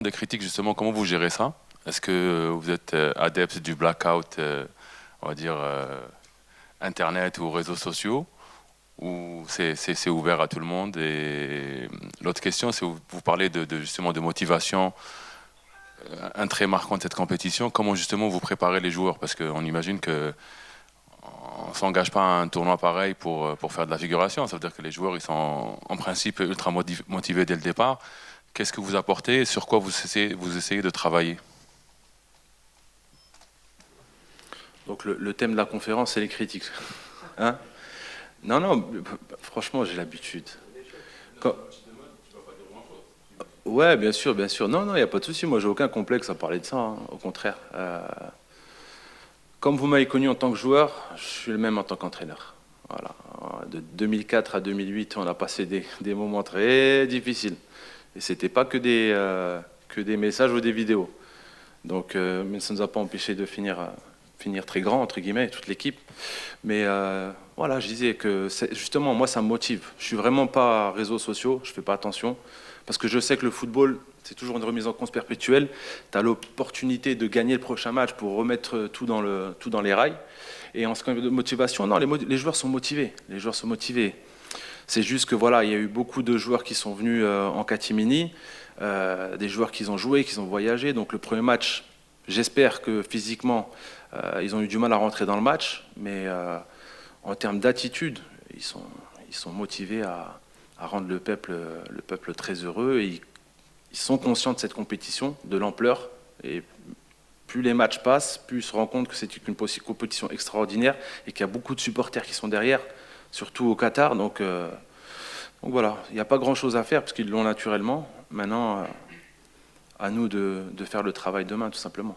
Des critiques, justement, comment vous gérez ça? Est-ce que vous êtes adepte du blackout, on va dire, Internet ou réseaux sociaux, ou c'est ouvert à tout le monde? Et l'autre question, c'est vous parlez justement de motivation, un trait marquant de cette compétition. Comment justement vous préparez les joueurs? Parce qu'on imagine que on s'engage pas à un tournoi pareil pour faire de la figuration. Ça veut dire que les joueurs, ils sont en principe ultra motivés dès le départ. Qu'est-ce que vous apportez et sur quoi vous essayez de travailler? Donc le thème de la conférence, c'est les critiques. Hein? Non, non, franchement, j'ai l'habitude. Quand- Ouais, bien sûr, bien sûr. Non, non, il n'y a pas de souci. Moi, j'ai aucun complexe à parler de ça, hein. Au contraire. Comme vous m'avez connu en tant que joueur, je suis le même en tant qu'entraîneur. Voilà. De 2004 à 2008, on a passé des moments très difficiles. Et c'était pas que des messages ou des vidéos. Donc, mais ça ne nous a pas empêché de finir très grand, entre guillemets, toute l'équipe. Mais voilà, je disais que justement, moi, ça me motive. Je suis vraiment pas réseaux sociaux, je fais pas attention, parce que je sais que le football, c'est toujours une remise en cause perpétuelle. Tu as l'opportunité de gagner le prochain match pour remettre tout dans les rails. Et en ce qui est de motivation, non, les joueurs sont motivés. Les joueurs sont motivés. C'est juste que voilà, il y a eu beaucoup de joueurs qui sont venus en catimini, des joueurs qui ont joué, qui ont voyagé. Donc le premier match, j'espère que physiquement, ils ont eu du mal à rentrer dans le match, mais en termes d'attitude, ils sont motivés à rendre le peuple très heureux. Et ils sont conscients de cette compétition, de l'ampleur. Et plus les matchs passent, plus ils se rendent compte que c'est une compétition extraordinaire et qu'il y a beaucoup de supporters qui sont derrière, surtout au Qatar. Donc voilà, il n'y a pas grand-chose à faire parce qu'ils l'ont naturellement. Maintenant, à nous de faire le travail demain, tout simplement.